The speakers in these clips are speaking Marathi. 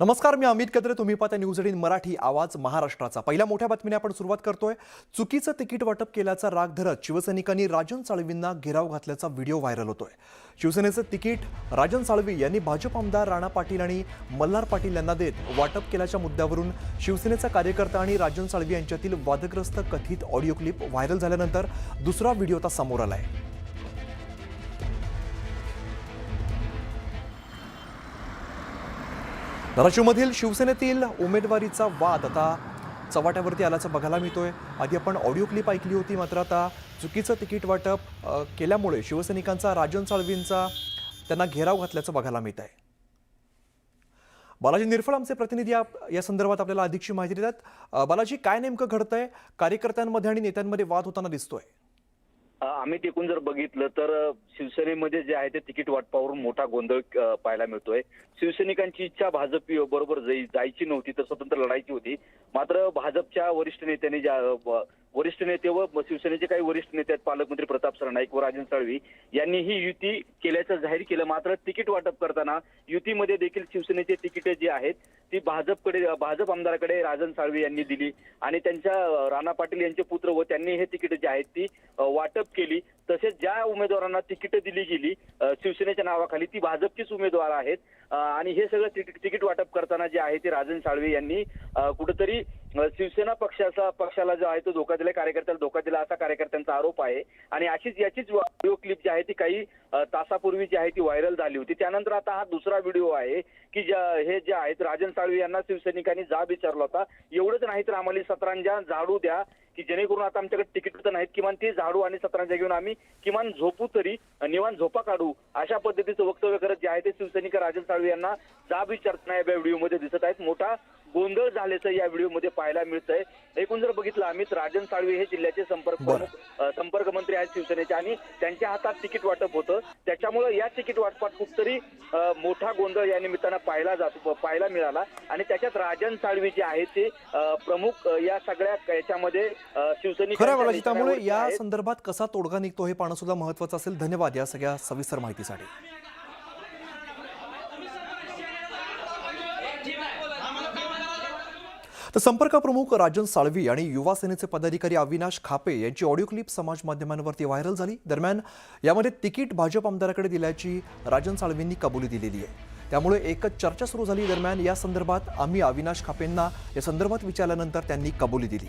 नमस्कार, मी अमित कत्रे. तुम्ही पाहता न्यूज 18 मराठी, आवाज महाराष्ट्राचा. पहिल्या मोठ्या बातमीने आपण सुरुवात करतोय. चुकीचं तिकीट वाटप केल्याचा राग धरत शिवसैनिकांनी राजन साळवींना घेराव घातल्याचा व्हिडिओ व्हायरल होतोय. शिवसेनेचं तिकीट राजन साळवी यांनी भाजप आमदार राणा पाटील आणि मल्हार पाटील यांना देत वाटप केल्याच्या मुद्द्यावरून शिवसेनेचा कार्यकर्ता आणि राजन साळवी यांच्यातील वादग्रस्त कथित ऑडिओ क्लिप व्हायरल झाल्यानंतर दुसरा व्हिडिओ आता समोर आलाय. धाराशिवमधील शिवसेनेतील उमेदवारीचा वाद आता चव्हाट्यावरती आल्याचं बघायला मिळतोय. आधी आपण ऑडिओ क्लिप ऐकली होती, मात्र आता चुकीचं तिकीट वाटप केल्यामुळे शिवसैनिकांचा राजन साळवींचा त्यांना घेराव घातल्याचं बघायला मिळत आहे. बालाजी निरफळ आमचे प्रतिनिधी या संदर्भात आपल्याला अधिकची माहिती देतात. बालाजी, काय नेमकं घडतंय? कार्यकर्त्यांमध्ये आणि नेत्यांमध्ये वाद होताना दिसतोय. आम्ही एकूण जर बघितलं तर शिवसेनेमध्ये जे आहे ते तिकीट वाटपावरून मोठा गोंधळ पाहायला मिळतोय. शिवसैनिकांची इच्छा भाजप बरोबर जायची नव्हती, तर स्वतंत्र लढायची होती. मात्र भाजपच्या वरिष्ठ नेत्यांनी वरिष्ठ नेते व शिवसेनेचे काही वरिष्ठ नेते आहेत, पालकमंत्री प्रताप सरनाईक व राजन साळवी यांनी ही युती केल्याचं जाहीर केलं. मात्र तिकीट वाटप करताना युतीमध्ये देखील शिवसेनेचे तिकीटे जी आहेत ती भाजप आमदाराकडे राजन साळवी यांनी दिली आणि त्यांच्या राणा पाटील यांचे पुत्र व त्यांनी हे तिकीट जी आहेत ती वाटप केली. तसेच ज्या उमेदवारांना तिकीट दिली गेली शिवसेनेच्या नावाखाली ती भाजपचीच उमेदवार आहेत आणि हे सगळं तिकीट वाटप करताना जे आहे ते राजन साळवी यांनी कुठेतरी शिवसेना पक्षाला जो आहे तो धोका दिला, कार्यकर्त्याला धोका दिला असा कार्यकर्त्यांचा आरोप आहे. आणि याचीच व्हिडिओ क्लिप जी आहे ती काही तासापूर्वी जी आहे ती व्हायरल झाली होती. त्यानंतर आता हा दुसरा व्हिडिओ आहे की हे जे आहेत राजन साळवी यांना शिवसैनिकांनी जाब विचारला होता, एवढंच नाही तर आम्हाला सतरांजा झाडू द्या की जेणेकरून आता आमच्याकडे तिकीट तर नाहीत, किमान ते झाडू आणि सतरांजा घेऊन आम्ही किमान झोपू तरी, निवांत झोपा काढू, अशा पद्धतीचं वक्तव्य करत जे आहे ते शिवसैनिक राजन साळवी यांना जाब विचारताना या व्हिडिओमध्ये दिसत आहेत. मोठा गोंधळ झाल्याचं या व्हिडिओमध्ये पाहायला मिळतंय. एकूण जर बघितलं अमित, राजन साळवी हे जिल्ह्याचे संपर्क मंत्री आहेत शिवसेनेचे आणि त्यांच्या हातात तिकीट वाटप होतं. त्याच्यामुळे या तिकीट वाटपात कुठतरी मोठा गोंधळ या निमित्तानं पाहायला मिळाला आणि त्याच्यात राजन साळवी जे आहे ते प्रमुख या सगळ्या याच्यामध्ये शिवसैनिक. त्यामुळे या संदर्भात कसा तोडगा निघतो हे पाहणं सुद्धा महत्वाचं असेल. धन्यवाद या सगळ्या सविस्तर माहितीसाठी. तर संपर्क प्रमुख राजन साळवी आणि युवा सेनेचे पदाधिकारी अविनाश खापे यांची ऑडिओ क्लिप समाज माध्यमांवरती व्हायरल झाली. दरम्यान यामध्ये तिकीट भाजप आमदाराकडे दिल्याची राजन साळवींनी कबुली दिलेली आहे. त्यामुळे एकच चर्चा सुरू झाली. दरम्यान या संदर्भात आम्ही अविनाश खापेंना या संदर्भात विचारल्यानंतर त्यांनी कबुली दिली.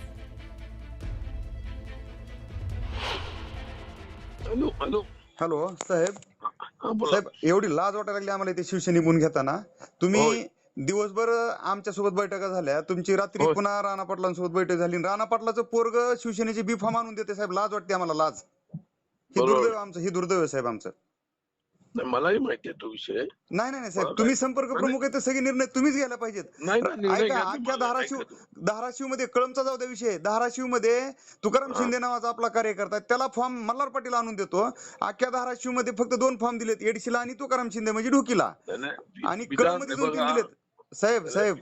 हॅलो साहेब, एवढी लाज वाटायला लागली आम्हाला इथे शिवसैनिक घेताना. तुम्ही दिवसभर आमच्या सोबत बैठका झाल्या, तुमची रात्री पुन्हा राणा पाटलांसोबत बैठक झाली. राणा पाटलाचं पोरग शिवसेनेची बी फॉर्म आणून देते साहेब. लाज वाटते आम्हाला, लाज. हे दुर्दैव आमचं, हे दुर्दैव साहेब आमचं. मलाही माहिती आहे तो विषय. नाही साहेब, तुम्ही संपर्क प्रमुख आहे तर सगळे निर्णय तुम्हीच घ्यायला पाहिजेत. अख्ख्या धाराशिव मध्ये कळमचा जाऊ द्या विषय. धाराशिव मध्ये तुकाराम शिंदे नावाचा आपला कार्यकर्ता, त्याला फॉर्म मल्हार पाटील आणून देतो. अख्ख्या धाराशिव मध्ये फक्त 2 फॉर्म दिलेत, एडशीला आणि तुकाराम शिंदे म्हणजे ढोकीला, आणि कळम मध्ये 2-3 दिलेत. साहेब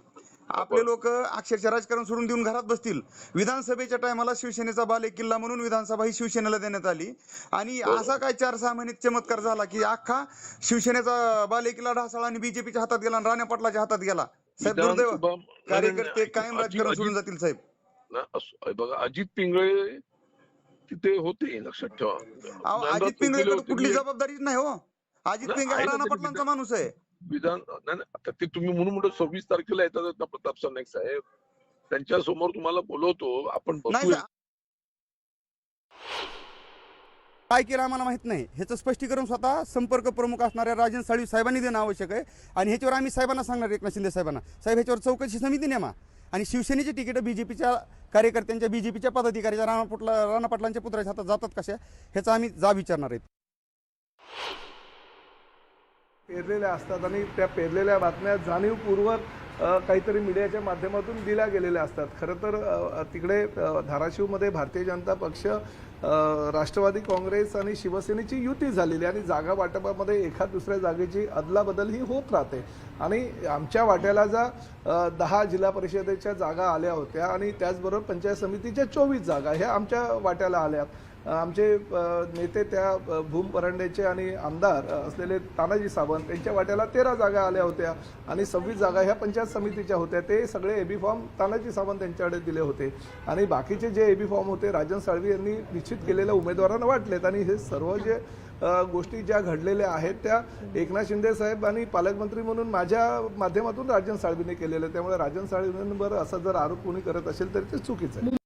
आपले लोक अक्षरशः राजकारण सोडून देऊन घरात बसतील. विधानसभेच्या टायमाला शिवसेनेचा बाले किल्ला म्हणून विधानसभा ही शिवसेनेला देण्यात आली आणि असा काय 4-6 महिन्यात चमत्कार झाला की अख्खा शिवसेनेचा बाले किल्ला ढासळा आणि बीजेपीच्या हातात गेला आणि राणा पाटलाच्या हातात गेला. साहेब दुर्दैव, कार्यकर्ते कायम राजकारण सोडून जातील साहेब. बघा, अजित पिंगळे तिथे होते, लक्षात ठेवा. अजित पिंगळेकडे कुठली जबाबदारीच नाही हो. अजित पिंगळे राणा पाटलांचा माणूस आहे. आता ते तुम्ही म्हणून 26 तारखेला येतात ना प्रताप सरनाईक साहेब, त्यांच्या समोर तुम्हाला बोलवतो, आपण काय केलं आम्हाला माहित नाही. ह्याचं स्पष्टीकरण स्वतः संपर्क प्रमुख असणाऱ्या राजन साळवी साहेबांनी देणं आवश्यक आहे आणि ह्याच्यावर आम्ही साहेबांना सांगणार, एकनाथ शिंदे साहेबांना, साहेब ह्याच्यावर चौकशी समिती नेमा आणि शिवसेनेची तिकीट बीजेपीच्या कार्यकर्त्यांच्या, बीजेपीच्या पदाधिकाऱ्याच्या, राणा पाटलांच्या पुत्राच्या हातात जातात कशा, ह्याचा आम्ही जाब विचारणार आहेत. पेरलेल्या असतात आणि त्या पेरलेल्या बातम्या जाणीवपूर्वक काहीतरी मीडियाच्या माध्यमातून दिल्या गेलेल्या असतात. खरं तर तिकडे धाराशिवमध्ये भारतीय जनता पक्ष, राष्ट्रवादी काँग्रेस आणि शिवसेनेची युती झालेली आणि जागा वाटपामध्ये एखाद दुसऱ्या जागेची अदलाबदल ही होत राहते. आणि आमच्या वाट्याला ज्या 10 जिल्हा परिषदेच्या जागा आल्या होत्या आणि त्याचबरोबर पंचायत समितीच्या 24 जागा ह्या आमच्या वाट्याला आल्यात. आमचे नेते त्या भूम परांडेचे आणि आमदार असलेले तानाजी सावंत यांच्या वाट्याला 13 जागा आल्या होत्या आणि 26 जागा ह्या पंचायत समितीच्या होत्या. ते सगळे एबी फॉर्म तानाजी सावंत यांच्याकडे दिले होते आणि बाकीचे जे एबी फॉर्म होते राजन साळवी यांनी निश्चित केलेल्या उमेदवारांना वाटलेत. आणि हे सर्व जे गोष्टी ज्या घडलेल्या आहेत त्या एकनाथ शिंदे साहेब आणि पालकमंत्री म्हणून माझ्या माध्यमातून राजन साळवीने केलेलं. त्यामुळे राजन साळवींवर असा जर आरोप कोणी करत असेल तर ते चुकीचं आहे.